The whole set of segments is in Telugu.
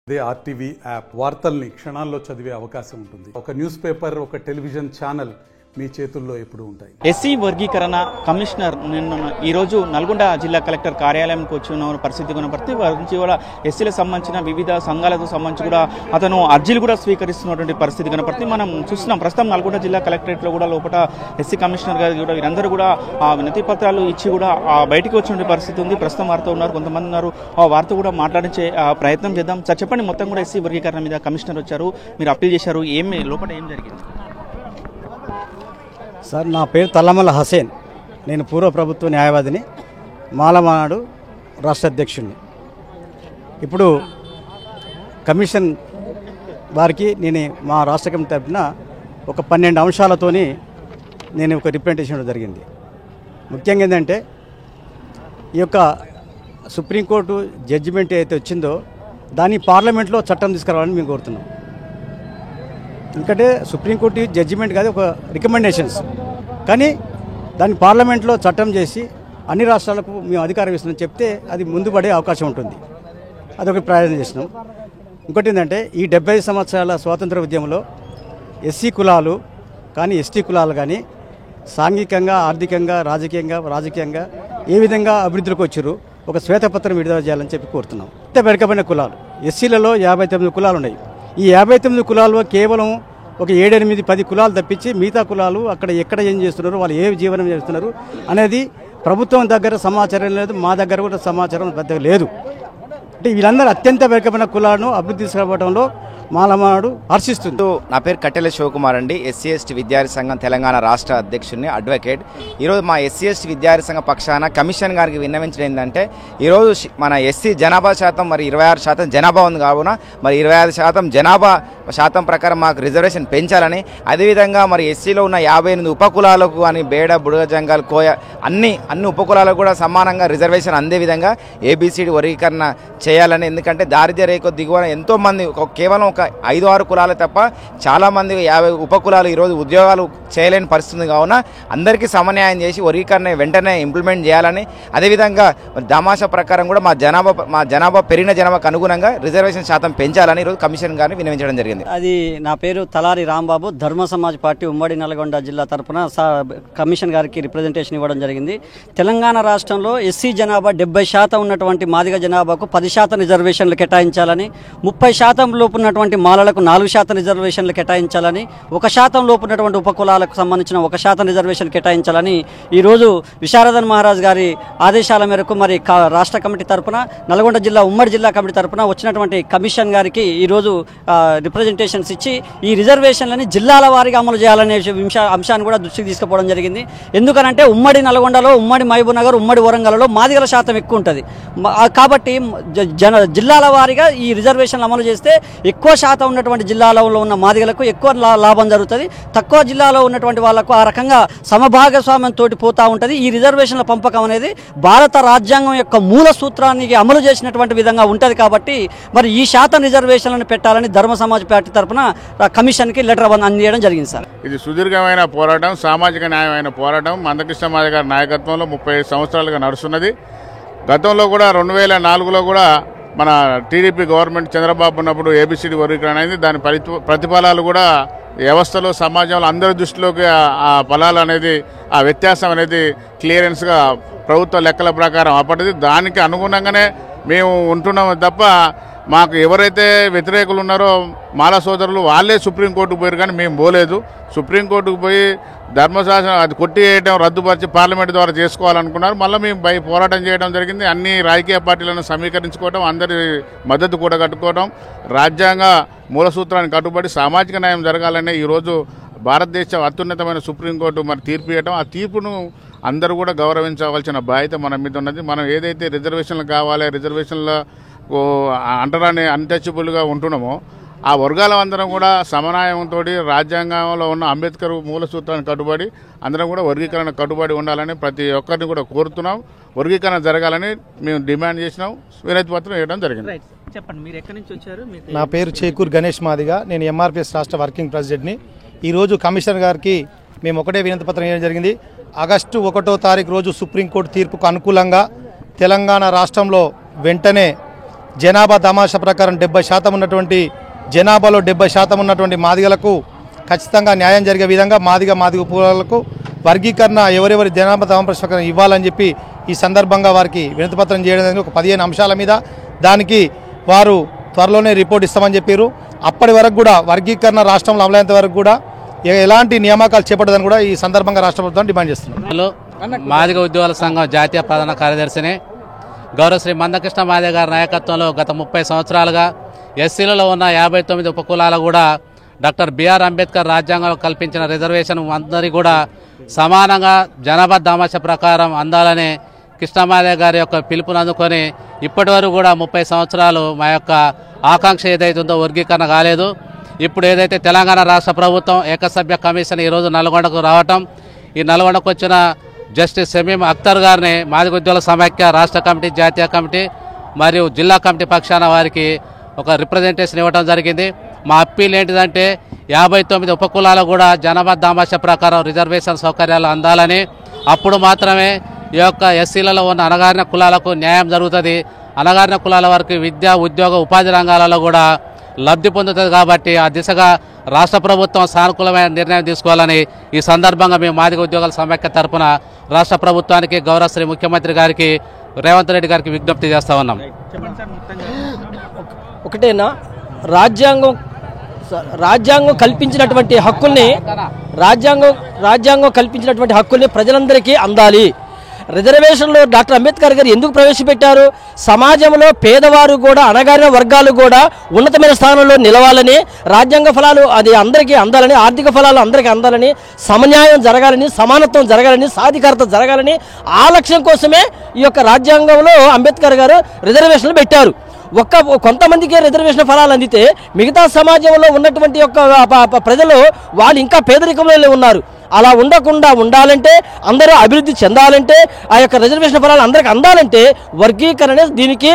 దే ఆర్టీవీ యాప్ వార్తల్ని క్షణాల్లో చదివే అవకాశం ఉంటుంది. ఒక న్యూస్ పేపర్, ఒక టెలివిజన్ ఛానల్ మీ చేతుల్లో ఎప్పుడు ఉంటాయి. ఎస్సీ వర్గీకరణ కమిషనర్ ఈరోజు నల్గొండ జిల్లా కలెక్టర్ కార్యాలయానికి వచ్చిన పరిస్థితి కనపడుతుంది. వారి నుంచి కూడా ఎస్సీలకు సంబంధించిన వివిధ సంఘాలకు సంబంధించి కూడా అతను అర్జీలు కూడా స్వీకరిస్తున్నటువంటి పరిస్థితి కనపడుతుంది. మనం చూస్తున్నాం ప్రస్తుతం నల్గొండ జిల్లా కలెక్టరేట్లో కూడా లోపల ఎస్సీ కమిషనర్ గారు కూడా వీరందరూ కూడా ఆ వినతి పత్రాలు ఇచ్చి కూడా బయటికి వచ్చిన పరిస్థితి ఉంది. ప్రస్తుతం వారితో ఉన్నారు, కొంతమంది ఉన్నారు. వారితో కూడా మాట్లాడించే ప్రయత్నం చేద్దాం. సార్ చెప్పండి, మొత్తం కూడా ఎస్సీ వర్గీకరణ మీద కమిషనర్ వచ్చారు, మీరు అప్పీల్ చేశారు, లోపల ఏం జరిగింది? సార్, నా పేరు తల్లమల్ల హసేన్. నేను పూర్వ ప్రభుత్వ న్యాయవాదిని, మాలమానాడు రాష్ట్ర అధ్యక్షుడిని. ఇప్పుడు కమిషన్ వారికి నేను మా రాష్ట్ర కమిటీ తరఫున ఒక 12 అంశాలతోని నేను ఒక రిప్రజెంటేషన్ జరిగింది. ముఖ్యంగా ఏంటంటే ఈ యొక్క సుప్రీంకోర్టు జడ్జిమెంట్ ఏదైతే వచ్చిందో దాన్ని పార్లమెంట్లో చట్టం తీసుకురావాలని మేము కోరుతున్నాం. ఎందుకంటే సుప్రీంకోర్టు జడ్జిమెంట్ కాదు, ఒక రికమెండేషన్స్, కానీ దాన్ని పార్లమెంట్లో చట్టం చేసి అన్ని రాష్ట్రాలకు మేము అధికారం ఇస్తున్నాం చెప్తే అది ముందు పడే అవకాశం ఉంటుంది. అదొక ప్రయత్నం చేసినాం. ఇంకోటి ఏంటంటే ఈ 75 సంవత్సరాల స్వాతంత్ర ఉద్యమంలో ఎస్సీ కులాలు కానీ ఎస్టీ కులాలు కానీ సాంఘికంగా, ఆర్థికంగా, రాజకీయంగా ఏ విధంగా అభివృద్ధిలోకి వచ్చారు ఒక శ్వేతపత్రం విడుదల చేయాలని చెప్పి కోరుతున్నాం. ఇంత వెనుకబడిన కులాలు ఎస్సీలలో 59 కులాలు ఉన్నాయి. ఈ 59 కులాల్లో కేవలం ఒక 7, 8, 10 కులాలు తప్పించి మిగతా కులాలు అక్కడ ఎక్కడ ఏం చేస్తున్నారు, వాళ్ళు ఏ జీవనం చేస్తున్నారు అనేది ప్రభుత్వం దగ్గర సమాచారం లేదు, మా దగ్గర కూడా సమాచారం పెద్దగా లేదు. అంటే వీళ్ళందరూ అత్యంత వెనుకబడిన కులాలను అభివృద్ధి తీసుకురావడంలో మాలమాడు హర్షిస్తుంది. నా పేరు కట్టెల శివకుమార్ అండి. ఎస్సీ ఎస్టీ విద్యార్థి సంఘం తెలంగాణ రాష్ట్ర అధ్యక్షుడిని, అడ్వకేట్. ఈరోజు మా ఎస్సీ ఎస్టీ విద్యార్థి సంఘం పక్షాన కమిషన్ గారికి విన్నవించడం ఏంటంటే, ఈరోజు మన ఎస్సీ జనాభా శాతం మరి 26% జనాభా ఉంది కావున మరి 25% జనాభా శాతం ప్రకారం మాకు రిజర్వేషన్ పెంచాలని, అదేవిధంగా మరి ఎస్సీలో ఉన్న 58 ఉపకులాలకు అని బేడ, బుడగ, జంగాల్, కోయ అన్ని ఉపకులాలకు కూడా సమానంగా రిజర్వేషన్ అందే విధంగా ఏబిసిడి వర్గీకరణ చేయాలని. ఎందుకంటే దారిద్ర్య రేఖ దిగువన ఎంతోమంది కేవలం 5-6 కులాలే తప్ప చాలామంది 50 ఉపకులాలు ఈరోజు ఉద్యోగాలు చేయలేని పరిస్థితి కావున అందరికీ సమన్యాయం చేసి వర్గీకరణ వెంటనే ఇంప్లిమెంట్ చేయాలని, అదేవిధంగా దామాషా ప్రకారం కూడా మా జనాభా పెరిగిన జనాభాకు అనుగుణంగా రిజర్వేషన్ శాతం పెంచాలని ఈరోజు కమిషన్ గారిని విన్నవించడం జరిగింది. అది నా పేరు తలారి రాంబాబు, ధర్మ సమాజ్ పార్టీ ఉమ్మడి నల్గొండ జిల్లా తరఫున కమిషన్ గారికి రిప్రజెంటేషన్ ఇవ్వడం జరిగింది. తెలంగాణ రాష్ట్రంలో ఎస్సీ జనాభా 70% ఉన్నటువంటి మాదిగ జనాభాకు 10% రిజర్వేషన్లు కేటాయించాలని, 30% లోపు ఉన్నటువంటి మాలలకు 4% రిజర్వేషన్లు కేటాయించాలని, 1% లోపు ఉన్నటువంటి ఉపకులాలకు సంబంధించిన 1% రిజర్వేషన్లు కేటాయించాలని ఈరోజు విశారదన్ మహారాజ్ గారి ఆదేశాల మేరకు మరి రాష్ట్ర కమిటీ తరఫున, నల్గొండ జిల్లా ఉమ్మడి జిల్లా కమిటీ తరఫున వచ్చినటువంటి కమిషన్ గారికి ఈరోజు రిప్రజెంటేషన్స్ ఇచ్చి ఈ రిజర్వేషన్లని జిల్లాల వారీగా అమలు చేయాలనే అంశాన్ని కూడా దృష్టికి తీసుకుపోవడం జరిగింది. ఎందుకనంటే ఉమ్మడి నల్గొండలో, ఉమ్మడి మహబూబ్ నగర్, ఉమ్మడి వరంగల్లో మాదిగల శాతం ఎక్కువ ఉంటుంది కాబట్టి జిల్లాల వారీగా ఈ రిజర్వేషన్లు అమలు చేస్తే ఎక్కువ శాతం ఉన్నటువంటి జిల్లాలో ఉన్న మాదిగలకు ఎక్కువ లాభం జరుగుతుంది, తక్కువ జిల్లాలో ఉన్నటువంటి వాళ్లకు ఆ రకంగా సమభాగస్వామ్యంతో పోతూ ఉంటుంది. ఈ రిజర్వేషన్ల పంపకం అనేది భారత రాజ్యాంగం యొక్క మూల సూత్రానికి అమలు చేసినటువంటి విధంగా ఉంటుంది. కాబట్టి మరి ఈ శాతం రిజర్వేషన్లను పెట్టాలని ధర్మ సమాజ్ పార్టీ తరఫున కమిషన్కి లెటర్ అందజేయడం జరిగింది. సార్, ఇది సుదీర్ఘమైన పోరాటం, సామాజిక న్యాయమైన పోరాటం మందకృష్ణ మాదిగ గారి నాయకత్వంలో 35 సంవత్సరాలుగా నడుస్తున్నది. గతంలో కూడా 2004లో కూడా మన టీడీపీ గవర్నమెంట్ చంద్రబాబు ఉన్నప్పుడు ఏబిసిడి వర్గీకరణ అయింది. దాని ప్రతిఫలాలు కూడా వ్యవస్థలో, సమాజంలో అందరి దృష్టిలోకి ఆ ఫలాలు అనేది, ఆ వ్యత్యాసం అనేది క్లియరెన్స్గా ప్రభుత్వ లెక్కల ప్రకారం అప్పటిది. దానికి అనుగుణంగానే మేము ఉంటున్నాము తప్ప మాకు ఎవరైతే వ్యతిరేకులు ఉన్నారో మాల సోదరులు వాళ్ళే సుప్రీంకోర్టుకు పోయారు, కానీ మేము పోలేదు. సుప్రీంకోర్టుకు పోయి ధర్మశాసనం అది కొట్టివేయడం, రద్దుపరిచి పార్లమెంట్ ద్వారా చేసుకోవాలనుకున్నారు. మళ్ళీ మేము పోరాటం చేయడం జరిగింది. అన్ని రాజకీయ పార్టీలను సమీకరించుకోవడం, అందరి మద్దతు కూడా కట్టుకోవడం, రాజ్యాంగ మూల సూత్రాన్ని కట్టుబడి సామాజిక న్యాయం జరగాలనే ఈరోజు భారతదేశ అత్యున్నతమైన సుప్రీంకోర్టు మరి తీర్పు ఇవ్వడం, ఆ తీర్పును అందరూ కూడా గౌరవించవలసిన బాధ్యత మన మీద ఉన్నది. మనం ఏదైతే రిజర్వేషన్లు కావాలి, రిజర్వేషన్ల అంటరాని అన్టచబుల్గా ఉంటున్నామో ఆ వర్గాల అందరం కూడా సమన్వయంతో రాజ్యాంగంలో ఉన్న అంబేద్కర్ మూల సూత్రాన్ని కట్టుబడి అందరం కూడా వర్గీకరణ కట్టుబడి ఉండాలని ప్రతి ఒక్కరిని కూడా కోరుతున్నాం. వర్గీకరణ జరగాలని మేము డిమాండ్ చేసినాం. వినతి పత్రం ఇవ్వడం జరిగింది. చెప్పండి, మీరు ఎక్కడి నుంచి వచ్చారు? నా పేరు చేకూరు గణేష్ మాదిగా, నేను ఎంఆర్పిఎస్ రాష్ట్ర వర్కింగ్ ప్రెసిడెంట్ని. ఈరోజు కమిషనర్ గారికి మేము ఒకటే వినతి పత్రం ఇవ్వడం జరిగింది. ఆగస్టు 1వ తారీఖు రోజు సుప్రీంకోర్టు తీర్పుకు అనుకూలంగా తెలంగాణ రాష్ట్రంలో వెంటనే జనాభా తమాషా ప్రకారం 70% ఉన్నటువంటి జనాభాలో 70% ఉన్నటువంటి మాదిగలకు ఖచ్చితంగా న్యాయం జరిగే విధంగా మాదిగ ఉపకులాలకు వర్గీకరణ ఎవరెవరి జనాభా తమాషా ప్రకారం ఇవ్వాలని చెప్పి ఈ సందర్భంగా వారికి వినతిపత్రం చేయడానికి ఒక 15 అంశాల మీద దానికి వారు త్వరలోనే రిపోర్ట్ ఇస్తామని చెప్పారు. అప్పటి వరకు కూడా వర్గీకరణ రాష్ట్రంలో అమలైనంత వరకు కూడా ఎలాంటి నియామకాలు చేపట్టదని కూడా ఈ సందర్భంగా రాష్ట్ర ప్రభుత్వం డిమాండ్ చేస్తున్నారు. మాదిగ ఉద్యోగుల సంఘం జాతీయ ప్రధాన కార్యదర్శిని గౌరవ శ్రీ మందకృష్ణ మాదిగ గారి నాయకత్వంలో గత 30 సంవత్సరాలుగా ఎస్సీలలో ఉన్న 59 ఉపకులాలు కూడా డాక్టర్ బిఆర్ అంబేద్కర్ రాజ్యాంగంలో కల్పించిన రిజర్వేషన్ అందరికీ కూడా సమానంగా జనాభా దామాషా ప్రకారం అందాలని కృష్ణమాదిగ గారి యొక్క పిలుపుని అందుకొని ఇప్పటి వరకు కూడా 30 సంవత్సరాలు మా యొక్క ఆకాంక్ష ఏదైతుందో వర్గీకరణ కాలేదు. ఇప్పుడు ఏదైతే తెలంగాణ రాష్ట్ర ప్రభుత్వం ఏకసభ్య కమిషన్ ఈరోజు నల్గొండకు రావటం, ఈ నల్గొండకు వచ్చిన జస్టిస్ షమీం అఖ్తర్ గారిని మాదిగ ఉద్యోగుల సమాఖ్య రాష్ట్ర కమిటీ, జాతీయ కమిటీ మరియు జిల్లా కమిటీ పక్షాన వారికి ఒక రిప్రజెంటేషన్ ఇవ్వడం జరిగింది. మా అప్పీల్ ఏంటిదంటే 59 ఉపకులాలు కూడా జనాభా దామాషా ప్రకారం రిజర్వేషన్ సౌకర్యాలు అందాలని, అప్పుడు మాత్రమే ఈ యొక్క ఎస్సీలలో ఉన్న అణగారిన కులాలకు న్యాయం జరుగుతుంది. అణగారిన కులాల వారికి విద్య, ఉద్యోగ, ఉపాధి రంగాలలో కూడా లబ్ధి పొందుతుంది. కాబట్టి ఆ దిశగా రాష్ట్ర ప్రభుత్వం సానుకూలమైన నిర్ణయం తీసుకోవాలని ఈ సందర్భంగా మేము మాదిగ ఉద్యోగుల సమాఖ్య తరఫున రాష్ట్ర ప్రభుత్వానికి, గౌరవ శ్రీ ముఖ్యమంత్రి గారికి, రేవంత్ రెడ్డి గారికి విజ్ఞప్తి చేస్తా ఉన్నాం. ఒకటేనా, రాజ్యాంగం కల్పించినటువంటి హక్కుల్ని రాజ్యాంగం కల్పించినటువంటి హక్కుల్ని ప్రజలందరికీ అందాలి. రిజర్వేషన్లో డాక్టర్ అంబేద్కర్ గారు ఎందుకు ప్రవేశపెట్టారు? సమాజంలో పేదవారు కూడా, అణగారిన వర్గాలు కూడా ఉన్నతమైన స్థానంలో నిలవాలని, రాజ్యాంగ ఫలాలు అది అందరికీ అందాలని, ఆర్థిక ఫలాలు అందరికీ అందాలని, సమన్యాయం జరగాలని, సమానత్వం జరగాలని, సాధికారత జరగాలని, ఆ లక్ష్యం కోసమే ఈ యొక్క రాజ్యాంగంలో అంబేద్కర్ గారు రిజర్వేషన్లు పెట్టారు. కొంతమందికే రిజర్వేషన్ ఫలాలు అందితే మిగతా సమాజంలో ఉన్నటువంటి యొక్క ప్రజలు వాళ్ళు ఇంకా పేదరికంలో ఉన్నారు. అలా ఉండకుండా ఉండాలంటే, అందరూ అభివృద్ధి చెందాలంటే, ఆ యొక్క రిజర్వేషన్ ఫలాలు అందరికీ అందాలంటే వర్గీకరణ దీనికి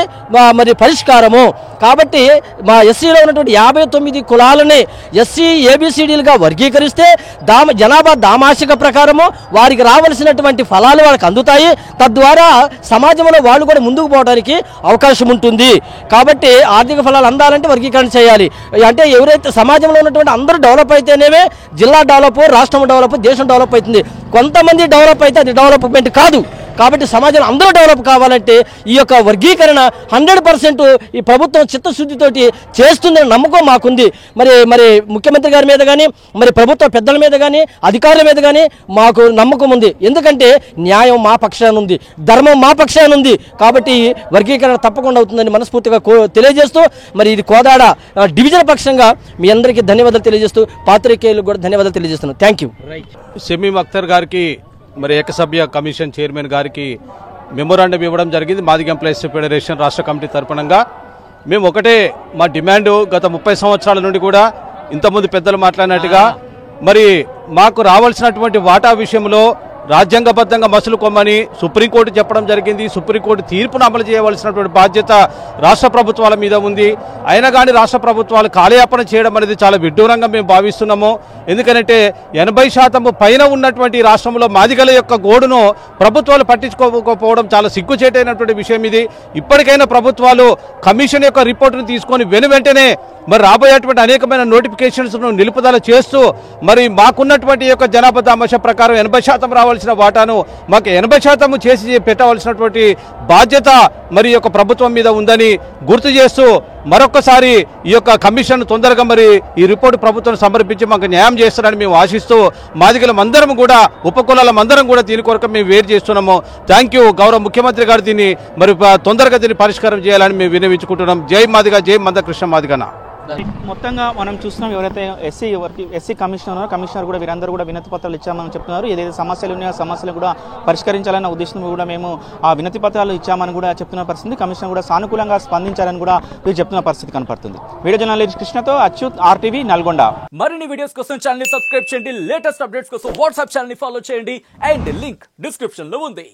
మరి పరిష్కారము. కాబట్టి మా ఎస్సీలో ఉన్నటువంటి 59 కులాలని ఎస్సీ ఏబిసిడీలుగా వర్గీకరిస్తే జనాభా దామాషిక ప్రకారము వారికి రావాల్సినటువంటి ఫలాలు వాళ్ళకి అందుతాయి. తద్వారా సమాజంలో వాళ్ళు కూడా ముందుకు పోవడానికి అవకాశం ఉంటుంది. కాబట్టి ఆర్థిక ఫలాలు అందాలంటే వర్గీకరణ చేయాలి. అంటే ఎవరైతే సమాజంలో ఉన్నటువంటి అందరూ డెవలప్ అయితేనేమే జిల్లా డెవలప్, రాష్ట్రం డెవలప్, దేశం డెవలప్ అవుతుంది. కొంతమంది డెవలప్ అయితే అది డెవలప్మెంట్ కాదు. కాబట్టి సమాజంలో అందరూ డెవలప్ కావాలంటే ఈ యొక్క వర్గీకరణ 100% ఈ ప్రభుత్వం చిత్తశుద్ధితోటి చేస్తుందని నమ్మకం మాకుంది. మరి ముఖ్యమంత్రి గారి మీద కానీ, మరి ప్రభుత్వ పెద్దల మీద కానీ, అధికారుల మీద కానీ మాకు నమ్మకం ఉంది. ఎందుకంటే న్యాయం మా పక్షాన ఉంది, ధర్మం మా పక్షాన ఉంది. కాబట్టి వర్గీకరణ తప్పకుండా అవుతుందని మనస్ఫూర్తిగా తెలియజేస్తూ, మరి ఇది కోదాడ డివిజన్ పక్షంగా మీ అందరికీ ధన్యవాదాలు తెలియజేస్తూ, పాత్రికేయులకు కూడా ధన్యవాదాలు తెలియజేస్తున్నాను. Thank you. షమీం అఖ్తర్ గారికి, మరి ఏకసభ్య కమిషన్ చైర్మన్ గారికి మెమోరాండం ఇవ్వడం జరిగింది. మాదిగ ఎంప్లాయీస్ ఫెడరేషన్ రాష్ట్ర కమిటీ తరపునంగా మేము ఒకటే మా డిమాండ్, గత 30 సంవత్సరాల నుండి కూడా ఇంతకుముందు పెద్దలు మాట్లాడినట్టుగా మరి మాకు రావాల్సినటువంటి వాటా విషయంలో రాజ్యాంగబద్ధంగా మసులుకోమని సుప్రీంకోర్టు చెప్పడం జరిగింది. సుప్రీంకోర్టు తీర్పును అమలు చేయవలసినటువంటి బాధ్యత రాష్ట్ర ప్రభుత్వాల మీద ఉంది. అయినా కానీ రాష్ట్ర ప్రభుత్వాలు కాలయాపన చేయడం అనేది చాలా విడ్డూరంగా మేము భావిస్తున్నాము. ఎందుకంటే 80% పైన ఉన్నటువంటి రాష్ట్రంలో మాదిగల యొక్క గోడును ప్రభుత్వాలు పట్టించుకోకపోవడం చాలా సిగ్గుచేటైనటువంటి విషయం ఇది. ఇప్పటికైనా ప్రభుత్వాలు కమిషన్ యొక్క రిపోర్టును తీసుకొని వెంటనే మరి రాబోయేటువంటి అనేకమైన నోటిఫికేషన్స్ను నిలుపుదల చేస్తూ మరి మాకున్నటువంటి యొక్క జనాభా దామాషా ప్రకారం 80% రావాల్సిన వాటాను మాకు 80% చేసి పెట్టవలసినటువంటి బాధ్యత మరి యొక్క ప్రభుత్వం మీద ఉందని గుర్తు చేస్తూ మరొకసారి ఈ యొక్క కమిషన్ తొందరగా మరి ఈ రిపోర్టు ప్రభుత్వం సమర్పించి మాకు న్యాయం చేస్తారని మేము ఆశిస్తూ మాదిగలమందరం కూడా, ఉపకులాలమందరం కూడా దీని కొరకు మేము వెయిట్ చేస్తున్నాము. Thank you. గౌరవ ముఖ్యమంత్రి గారు దీన్ని మరి తొందరగా దీన్ని పరిష్కారం చేయాలని మేము విన్నవించుకుంటున్నాం. జై మాదిగ, జై మందకృష్ణ మాదిగన. మొత్తంగా మనం చూస్తున్నాం, ఎవరైతే ఎస్సీ కమిషనర్ కూడా వీరందరూ కూడా వినతి పత్రాలు ఇచ్చామని చెప్తున్నారు. ఏదైతే సమస్యలు ఉన్నాయో సమస్యలు కూడా పరిష్కరించాలన్న ఉద్దేశంతో కూడా మేము ఆ వినతి పత్రాలు ఇచ్చామని కూడా చెప్తున్న పరిస్థితి. కమిషనర్ కూడా సానుకూలంగా స్పందించాలని కూడా వీరు చెప్తున్న పరిస్థితి కనపడుతుంది. వీడియో జర్నలిస్ట్ కృష్ణతో అచ్యుత్, RTV, నల్గొండ. మరిన్ని వీడియోస్ కోసం ఛానల్ ని సబ్స్క్రైబ్ చేయండి. లేటెస్ట్ అప్డేట్స్ కోసం వాట్సాప్ ఛానల్ ని ఫాలో చేయండి. అండ్ లింక్ డిస్క్రిప్షన్ లో ఉంది.